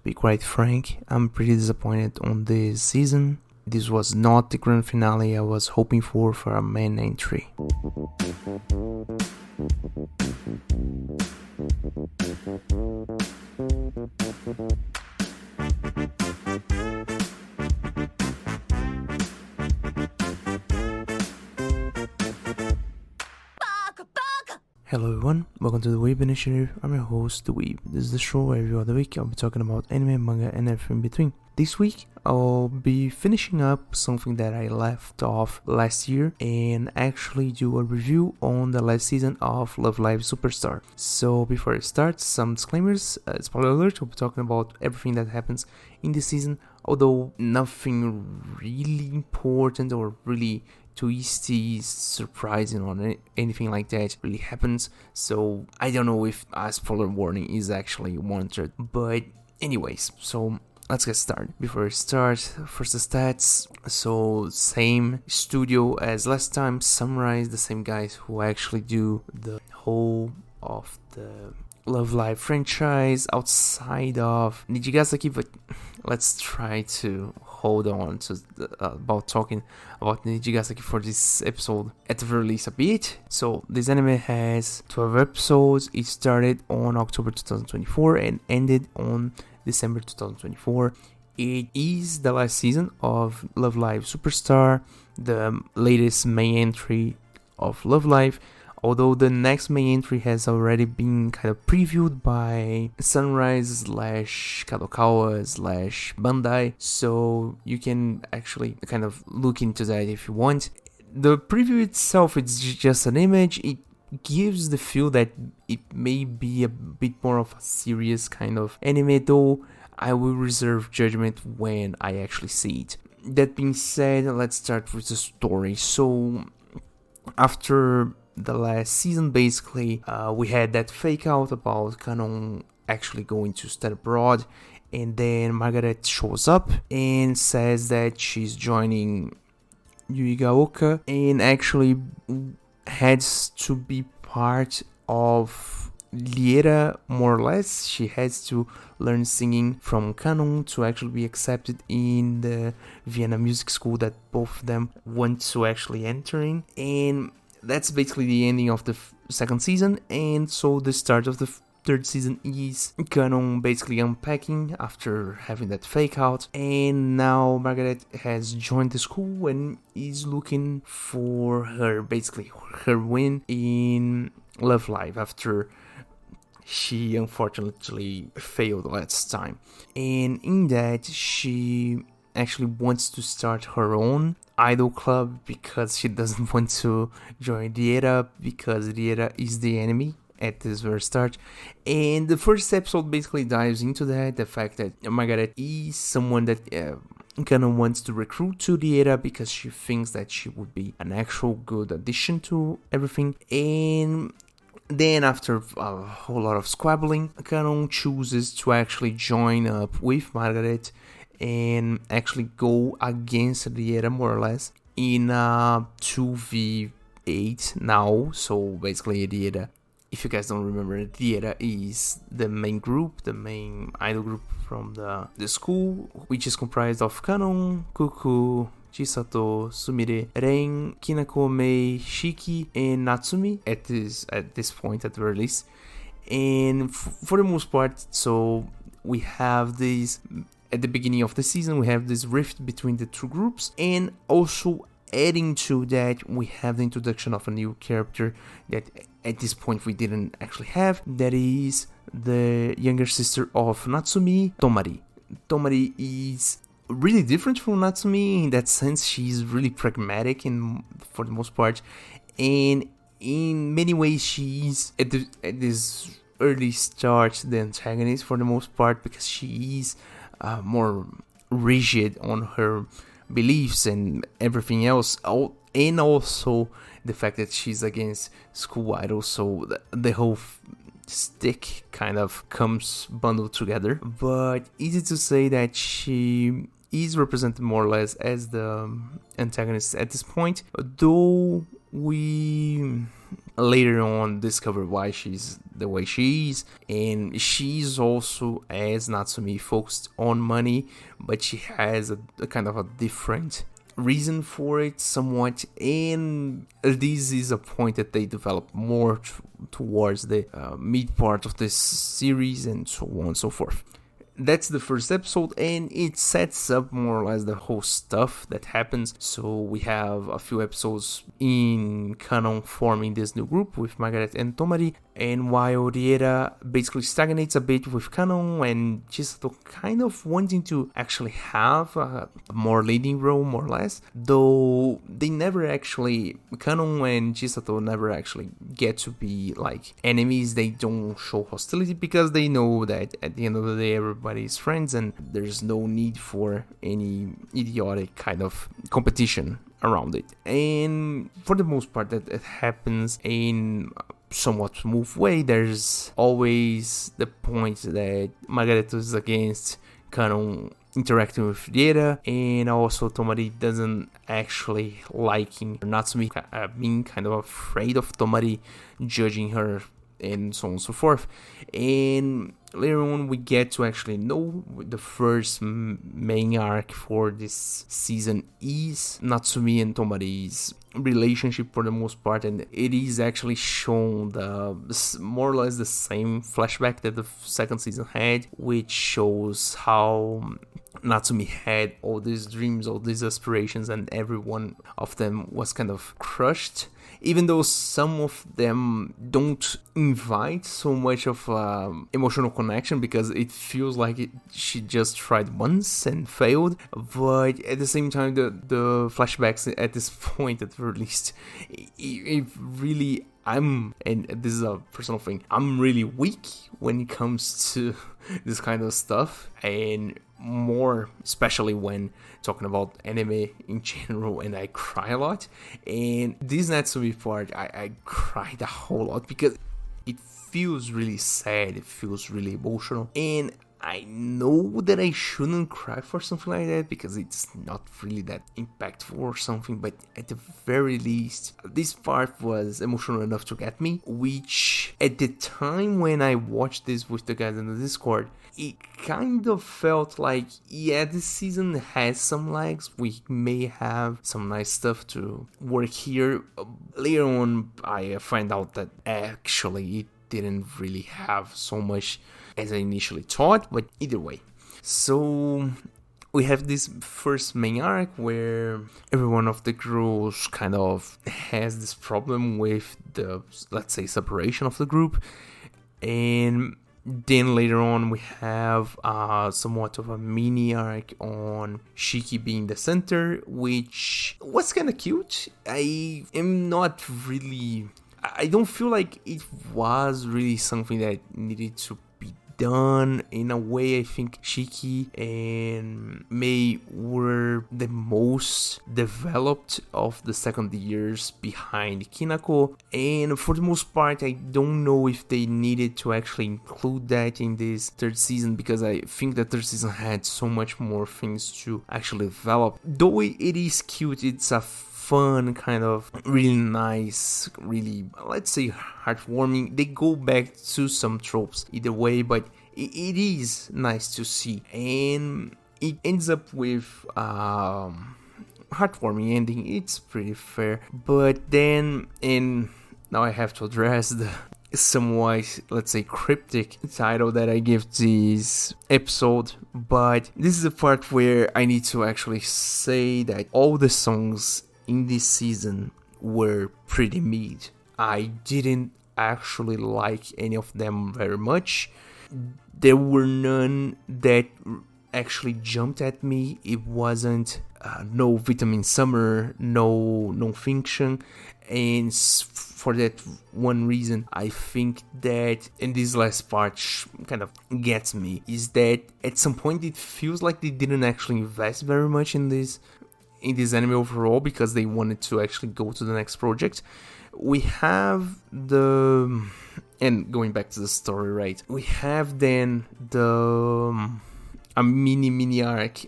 be quite frank, I'm pretty disappointed on this season. This was not the grand finale I was hoping for a mainline 3. Hello everyone, welcome to the Weeb initiative. I'm your host, the Weeb. This is the show where every other week I'll be talking about anime, manga, and everything in between. This week I'll be finishing up something that I left off last year and actually do a review on the last season of Love Live Superstar. So before I start, some disclaimers. Spoiler alert, I'll be talking about everything that happens in this season, although nothing really important or really twisty, surprising, or anything like that really happens. So I don't know if a spoiler warning is actually warranted. But anyways, so let's get started. Before I start, first the stats. So same studio as last time, Sunrise, the same guys who actually do the whole of the Love Live franchise outside of Nijigasaki, but let's try to hold on to about talking about Nijigasaki for this episode at the very least a bit. So this anime has 12 episodes. It started on October 2024 and ended on December 2024. It is the last season of Love Live Superstar, the latest main entry of Love Live. Although the next main entry has already been kind of previewed by Sunrise / Kadokawa / Bandai, so you can actually kind of look into that if you want. The preview itself, it's just an image. It gives the feel that it may be a bit more of a serious kind of anime, though I will reserve judgment when I actually see it. That being said, let's start with the story. So after the last season, basically, we had that fake out about Kanon actually going to study abroad, and then Margaret shows up and says that she's joining Yuigaoka and actually has to be part of Liera, more or less. She has to learn singing from Kanon to actually be accepted in the Vienna music school that both of them want to actually enter in. And that's basically the ending of the second season, and so the start of the third season is Kanon basically unpacking after having that fake out, and now Margaret has joined the school and is looking for her win in Love Live after she unfortunately failed last time. And in that, she actually wants to start her own idol club because she doesn't want to join Liera because Liera is the enemy at this very start. And the first episode basically dives into that, the fact that Margaret is someone that kind of wants to recruit to Liera because she thinks that she would be an actual good addition to everything. And then after a whole lot of squabbling, Kanon chooses to actually join up with Margaret and actually go against Liera more or less in a 2v8 now. So basically Liera, if you guys don't remember, Liera is the main group, the main idol group from the school, which is comprised of Kanon, Kuku, Chisato, Sumire, Ren, Kinako, Mei, Shiki, and Natsumi at this point at the very least. And for the most part, so we have these. At the beginning of the season, we have this rift between the two groups, and also adding to that, we have the introduction of a new character that at this point we didn't actually have. That is the younger sister of Natsumi, Tomari. Tomari is really different from Natsumi in that sense. She's really pragmatic for the most part, and in many ways she's at this early start the antagonist for the most part, because she is more rigid on her beliefs and everything else, and also the fact that she's against school idols, so the whole stick kind of comes bundled together. But easy to say that she is represented more or less as the antagonist at this point, though we later on discover why she's the way she is, and she's also, as Natsumi, focused on money, but she has a kind of a different reason for it somewhat, and this is a point that they develop more towards the mid part of this series, and so on and so forth. That's the first episode, and it sets up more or less the whole stuff that happens. So we have a few episodes in Canon forming this new group with Margaret and Tomari, and while Riera basically stagnates a bit with Canon and Chisato kind of wanting to actually have a more leading role, more or less, though they never actually, Canon and Chisato never actually get to be like enemies. They don't show hostility because they know that at the end of the day everybody's friends and there's no need for any idiotic kind of competition around it. And for the most part that it happens in somewhat smooth way. There's always the point that Margaret is against Canon interacting with Riera, and also Tomari doesn't actually liking Natsumi, being kind of afraid of Tomari judging her, and so on and so forth. And later on we get to actually know the first main arc for this season is Natsumi and Tomari's relationship for the most part, and it is actually shown more or less the same flashback that the second season had, which shows how Natsumi had all these dreams, all these aspirations, and every one of them was kind of crushed, even though some of them don't invite so much of emotional connection because it feels like she just tried once and failed. But at the same time, the flashbacks at this point, at least, it really, and this is a personal thing, I'm really weak when it comes to this kind of stuff, and more especially when talking about anime in general, and I cry a lot. And this Natsumi part, I cried a whole lot because it feels really sad, it feels really emotional, and I know that I shouldn't cry for something like that because it's not really that impactful or something, but at the very least, this part was emotional enough to get me, which at the time when I watched this with the guys in the Discord, it kind of felt like, yeah, this season has some legs, we may have some nice stuff to work here. Later on, I find out that actually it didn't really have so much as I initially thought, but either way. So we have this first main arc where every one of the girls kind of has this problem with the, let's say, separation of the group. And then later on we have somewhat of a mini arc on Shiki being the center, which was kind of cute. I don't feel like it was really something that needed to be done. In a way, I think Shiki and Mei were the most developed of the second years behind Kinako, and for the most part I don't know if they needed to actually include that in this third season, because I think the third season had so much more things to actually develop. Though it is cute, it's a fun, kind of really nice, really, let's say, heartwarming. They go back to some tropes either way, but it is nice to see, and it ends up with heartwarming ending. It's pretty fair, but then, and now I have to address the somewhat, let's say, cryptic title that I give this episode, but this is the part where I need to actually say that all the songs in this season were pretty mid. I didn't actually like any of them very much. There were none that actually jumped at me. It wasn't no Vitamin Summer, no Non-Fiction, and for that one reason, I think that, and this last part kind of gets me, is that at some point it feels like they didn't actually invest very much in this anime overall, because they wanted to actually go to the next project. We have and going back to the story, right, we have then a mini arc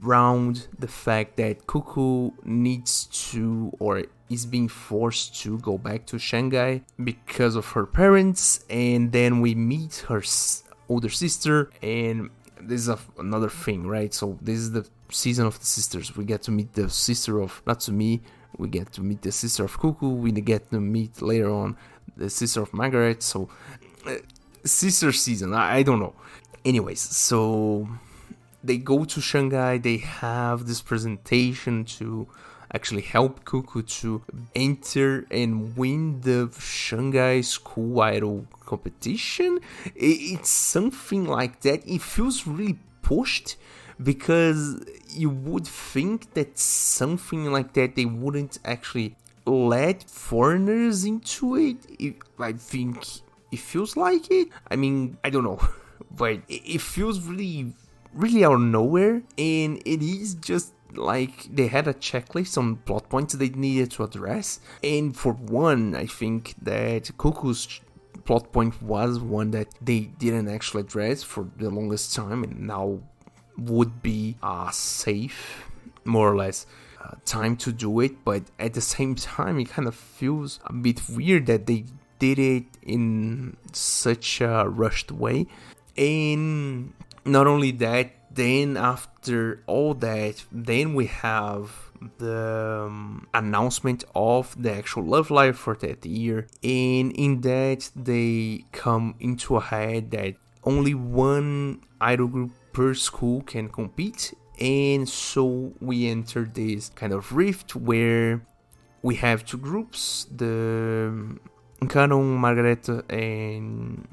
around the fact that Cuckoo needs to, or is being forced to go back to Shanghai because of her parents, and then we meet her older sister, and this is another thing, right? So this is the season of the sisters. We get to meet the sister of Natsumi, we get to meet the sister of Cuckoo, we get to meet later on the sister of Margaret, so sister season, I don't know. Anyways, so they go to Shanghai, they have this presentation to actually help Cuckoo to enter and win the Shanghai School Idol competition. It's something like that. It feels really pushed, because you would think that something like that they wouldn't actually let foreigners into it. I think it feels like it. I mean, I don't know, but it feels really out of nowhere, and it is just like they had a checklist on plot points they needed to address, and for one, I think that Cuckoo's plot point was one that they didn't actually address for the longest time, and now would be safe, more or less, time to do it. But at the same time, it kind of feels a bit weird that they did it in such a rushed way. And not only that, then after all that, then we have the announcement of the actual Love Live for that year, and in that they come into a head that only one idol group per school can compete, and so we enter this kind of rift where we have two groups, the Canon, Margaret, and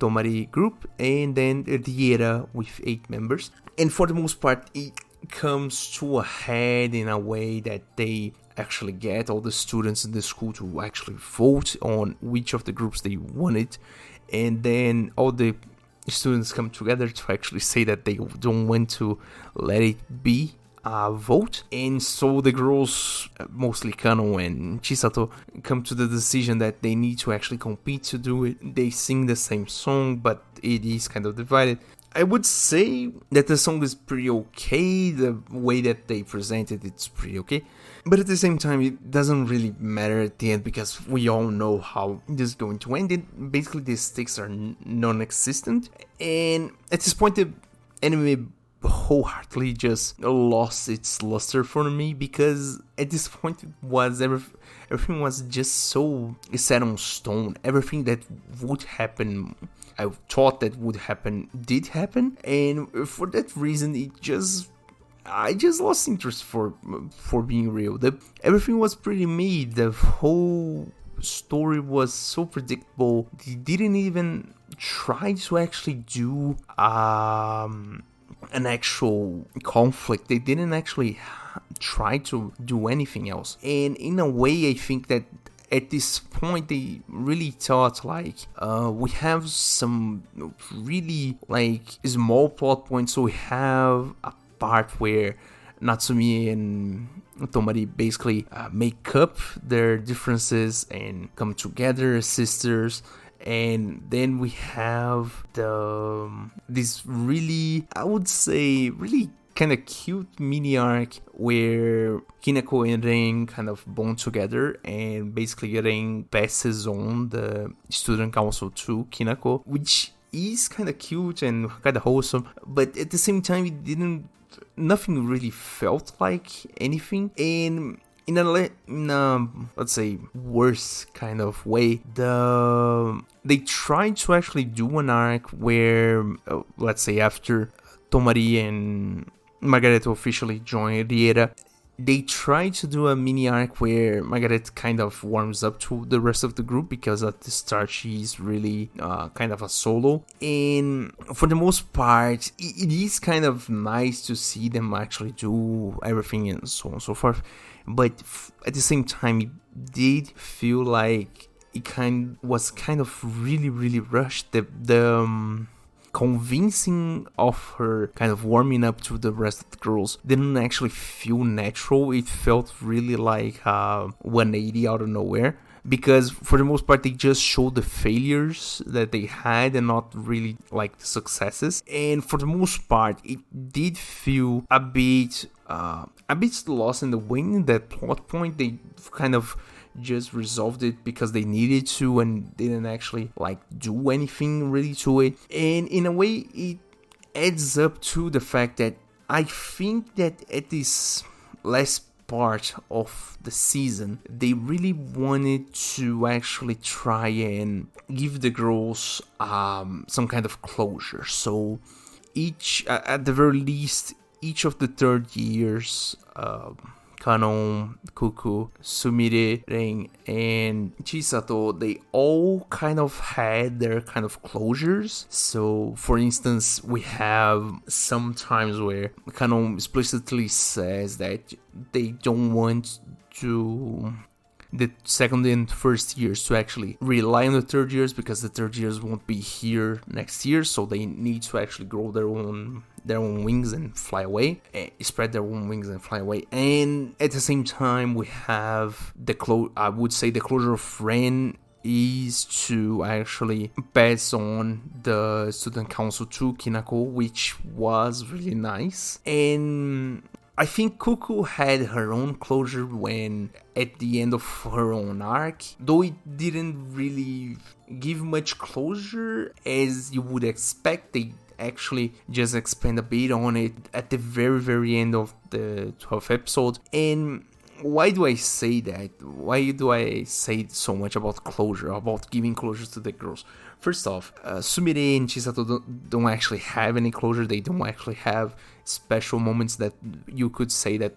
Tomari group, and then the Era with 8 members. And for the most part, it comes to a head in a way that they actually get all the students in the school to actually vote on which of the groups they wanted, and then all the students come together to actually say that they don't want to let it be a vote. And so the girls, mostly Kano and Chisato, come to the decision that they need to actually compete to do it. They sing the same song, but it is kind of divided. I would say that the song is pretty okay. The way that they present it, it's pretty okay. But at the same time, it doesn't really matter at the end, because we all know how this is going to end. Basically, the stakes are non-existent. And at this point, the anime wholeheartedly just lost its luster for me, because at this point it was everything was just so set on stone. Everything that would happen, I thought that would happen, did happen, and for that reason I just lost interest for being real. Everything was pretty mid. The whole story was so predictable. They didn't even try to actually do an actual conflict. They didn't actually try to do anything else. And in a way, I think that at this point they really thought like, we have some really like small plot points. So we have a part where Natsumi and Tomari basically make up their differences and come together as sisters. And then we have this really, I would say, really kind of cute mini arc where Kinako and Ren kind of bond together, and basically Ren passes on the student council to Kinako, which is kind of cute and kind of wholesome, but at the same time nothing really felt like anything. And in a let's say worse kind of way, they tried to actually do an arc where let's say after Tomari and Margaret officially joined Riera, they tried to do a mini arc where Margaret kind of warms up to the rest of the group, because at the start she's really kind of a solo. And for the most part, it is kind of nice to see them actually do everything and so on and so forth. But at the same time, it did feel like it was kind of really, really rushed. The convincing of her kind of warming up to the rest of the girls didn't actually feel natural. It felt really like 180 out of nowhere, because for the most part they just show the failures that they had and not really like the successes. And for the most part, it did feel a bit lost in the wind. That plot point, they kind of just resolved it because they needed to and didn't actually like do anything really to it. And in a way, it adds up to the fact that I think that at this last part of the season, they really wanted to actually try and give the girls some kind of closure. So each, at the very least, each of the third years, Kanon, Kuku, Sumire, Ren, and Chisato, they all kind of had their kind of closures. So, for instance, we have some times where Kanon explicitly says that they don't want to the second and first years to actually rely on the third years, because the third years won't be here next year, so they need to actually grow their own wings and fly away, spread their own wings and fly away. And at the same time, we have I would say the closure of Ren is to actually pass on the student council to Kinako, which was really nice. And I think Kuku had her own closure when at the end of her own arc, though it didn't really give much closure as you would expect. They actually just expand a bit on it at the very, very end of the 12th episode. And why do I say that? Why do I say so much about closure, about giving closure to the girls? First off, Sumire and Chisato don't actually have any closure. They don't actually have special moments that you could say that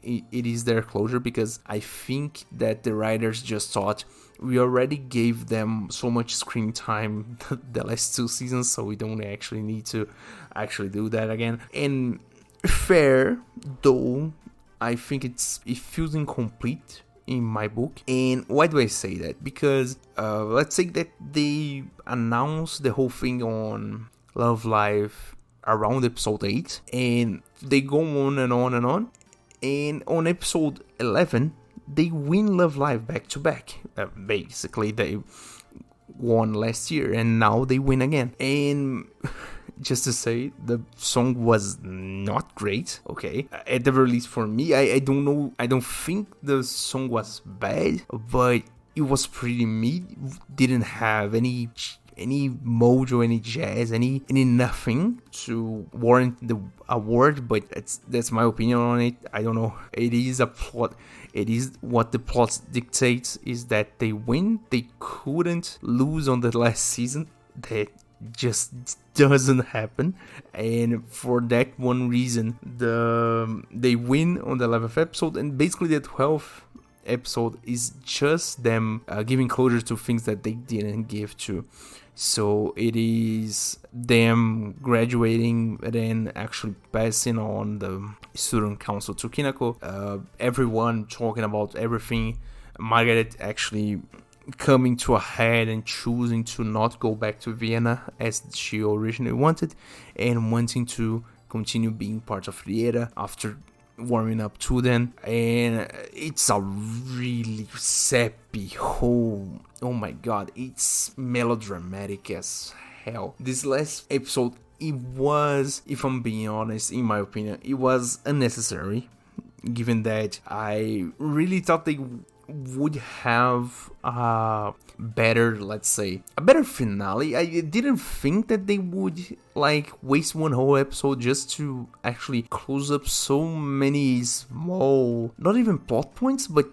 it is their closure, because I think that the writers just thought, we already gave them so much screen time the last two seasons, so we don't actually need to actually do that again. And fair, though, I think it feels incomplete in my book. And why do I say that? Because let's say that they announced the whole thing on Love Live around episode 8, and they go on and on and on. And on episode 11, they win Love Live back to back. Basically, they won last year, and now they win again. And just to say, the song was not great, okay? At the very least for me, I don't know, I don't think the song was bad, but it was pretty mid. Didn't have any mojo, any jazz, any nothing to warrant the award, but that's my opinion on it. I don't know. It is a plot. It is what the plot dictates, is that they win. They couldn't lose on the last season. That just doesn't happen, and for that one reason, they win on the 11th episode, and basically the 12th episode is just them giving closure to things that they didn't give to. So it is them graduating and then actually passing on the student council to Kinako. Everyone talking about everything. Margaret actually coming to a head and choosing to not go back to Vienna as she originally wanted, and wanting to continue being part of Riera after warming up to them. And it's a really sappy whole, oh my god, it's melodramatic as hell. This last episode, it was, if I'm being honest, in my opinion, it was unnecessary, given that I really thought they would have a better, let's say, a better finale. I didn't think that they would like waste one whole episode just to actually close up so many small, not even plot points, but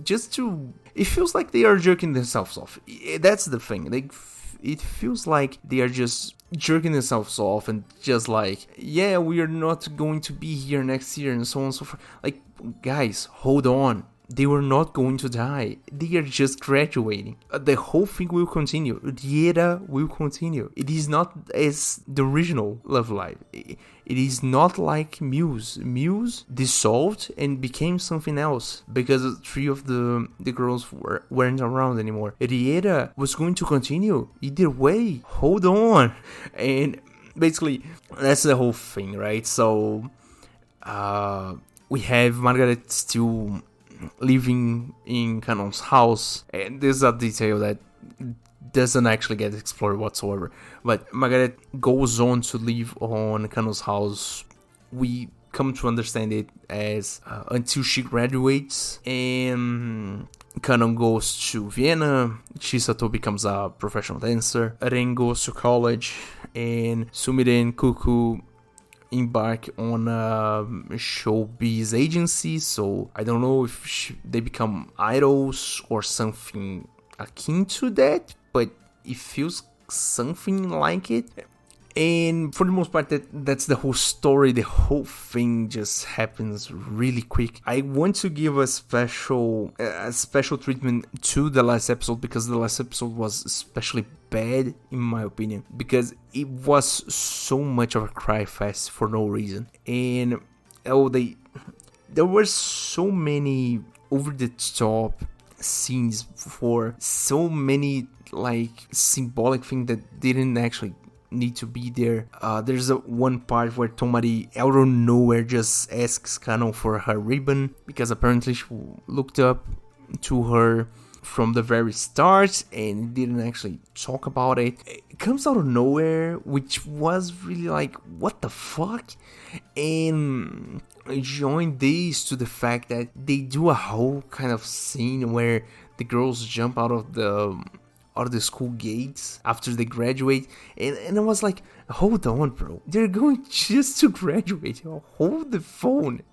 just to, it feels like they are jerking themselves off. That's the thing. It feels like they are just jerking themselves off and just like, yeah, we are not going to be here next year and so on and so forth. Like, guys, hold on. They were not going to die. They are just graduating. The whole thing will continue. Riera will continue. It is not as the original Love Live. It is not like Muse. Muse dissolved and became something else because 3 of the girls weren't around anymore. Riera was going to continue. Either way, hold on. And basically, that's the whole thing, right? So, we have Margaret still living in Kanon's house, and there's a detail that doesn't actually get explored whatsoever. But Margaret goes on to live on Kanon's house. We come to understand it as until she graduates, and Kanon goes to Vienna. Chisato becomes a professional dancer. Ren goes to college, and Sumire and Kuku embark on a showbiz agency. So I don't know if they become idols or something akin to that, but it feels something like it. And for the most part, that's the whole story. The whole thing just happens really quick. I want to give a special treatment to the last episode, because the last episode was especially bad in my opinion, because it was so much of a cry fest for no reason. And there were so many over the top scenes for so many like symbolic things that didn't actually need to be there. There's one part where Tomari out of nowhere just asks Kanon for her ribbon, because apparently she looked up to her from the very start and didn't actually talk about it. It comes out of nowhere, which was really like, what the fuck? And I joined this to the fact that they do a whole kind of scene where the girls jump out of the school gates after they graduate, and I was like, hold on, bro, they're going just to graduate, hold the phone.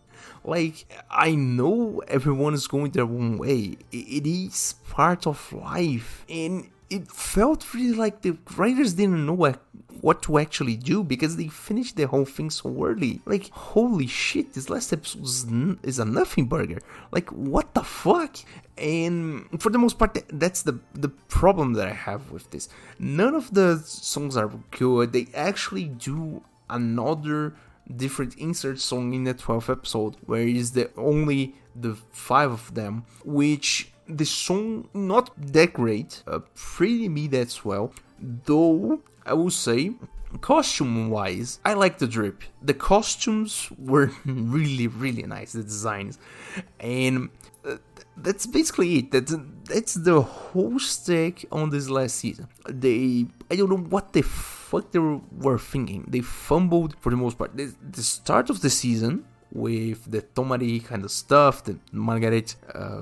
Like, I know everyone is going their own way, it is part of life, and it felt really like the writers didn't know what to actually do, because they finished the whole thing so early. Like, holy shit, this last episode is a nothing burger. Like, what the fuck? And for the most part, that's the problem that I have with this. None of the songs are good. They actually do another different insert song in the 12th episode, where is only the 5 of them, which the song not that great, pretty mid as well, though I will say costume wise I like the drip. The costumes were really, really nice, the designs, and that's basically it. That's the whole stack on this last season. I don't know what the fuck they were thinking. They fumbled for the most part. The start of the season with the Tomari kind of stuff, the Margaret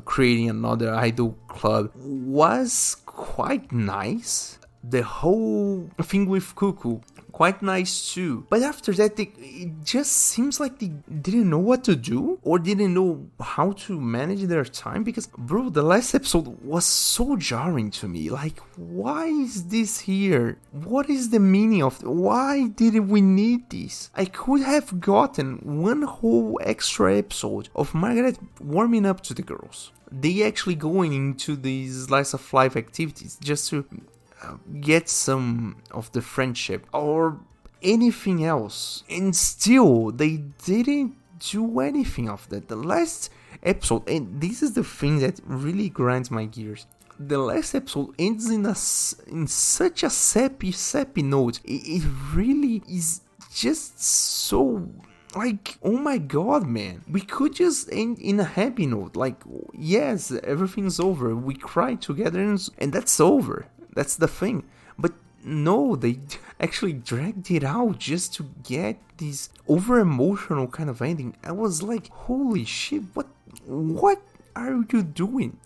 creating another idol club, was quite nice. The whole thing with Kuku, quite nice too. But after that, it just seems like they didn't know what to do, or didn't know how to manage their time, because, bro, the last episode was so jarring to me. Like, why is this here? What is the meaning of it? Why did we need this? I could have gotten one whole extra episode of Margaret warming up to the girls. They actually going into these slice of life activities just to get some of the friendship or anything else, and still they didn't do anything of that. The last episode, and this is the thing that really grinds my gears, the last episode ends in such a sappy note. It really is just so like, oh my god, man, we could just end in a happy note, like, yes, everything's over, we cry together, and that's over. That's the thing. But no, they actually dragged it out just to get this over emotional kind of ending. I was like, holy shit, what are you doing?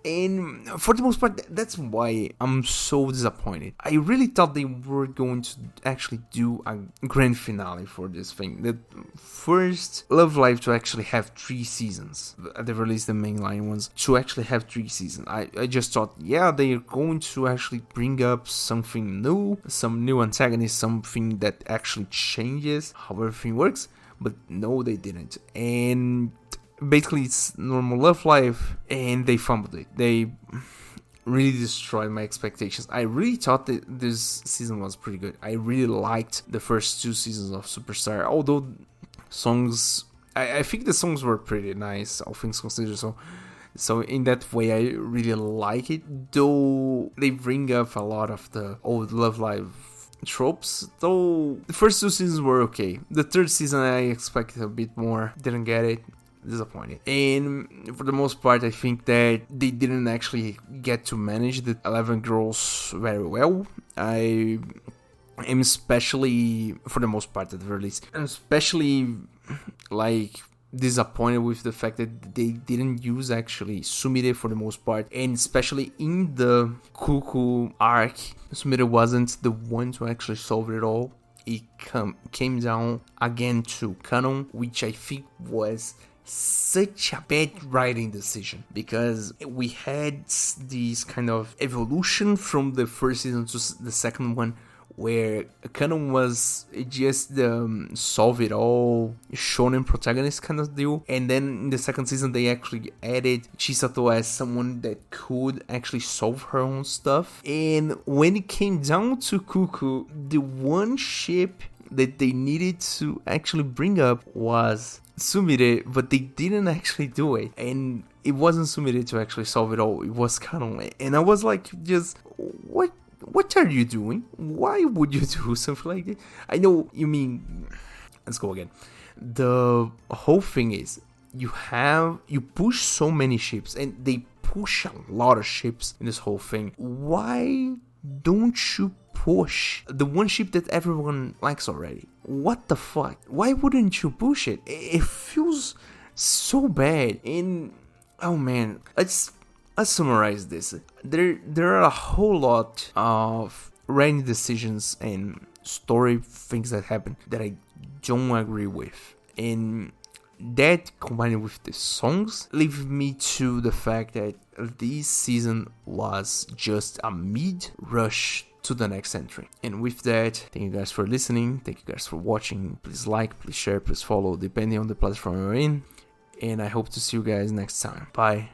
And for the most part, that's why I'm so disappointed. I really thought they were going to actually do a grand finale for this thing. The first Love Live to actually have 3 seasons. They released the mainline ones to actually have 3 seasons. I just thought, yeah, they're going to actually bring up something new, some new antagonist, something that actually changes how everything works. But no, they didn't. And basically, it's normal Love Life, and they fumbled it. They really destroyed my expectations. I really thought that this season was pretty good. I really liked the first 2 seasons of Superstar, although songs, I think the songs were pretty nice, all things considered. So in that way, I really like it. Though they bring up a lot of the old Love Live tropes, though the first 2 seasons were okay. The 3rd season I expected a bit more, didn't get it. disappointed. And for the most part, I think that they didn't actually get to manage the 11 girls very well. I am especially, for the most part at the very least, I'm especially like disappointed with the fact that they didn't use actually Sumire for the most part, and especially in the Cuckoo arc, Sumire wasn't the one to actually solve it all. It came down again to Canon, which I think was such a bad writing decision, because we had this kind of evolution from the first season to the second one, where Canon was just the solve it all shonen protagonist kind of deal, and then in the second season they actually added Chisato as someone that could actually solve her own stuff. And when it came down to Cuckoo, the one ship that they needed to actually bring up was Sumire, but they didn't actually do it, and it wasn't Sumire to actually solve it all, it was Canon. And I was like, just what are you doing? Why would you do something like this? I know you mean, let's go again. The whole thing is, you push so many ships, and they push a lot of ships in this whole thing. Why don't you push the one ship that everyone likes already? What the fuck? Why wouldn't you push it? It feels so bad. And oh man, let's summarize this. There are a whole lot of writing decisions and story things that happen that I don't agree with, and that combined with the songs leave me to the fact that this season was just a mid rush to the next entry. And with that, thank you guys for listening, thank you guys for watching. Please like, please share, please follow, depending on the platform you're in, and I hope to see you guys next time. Bye.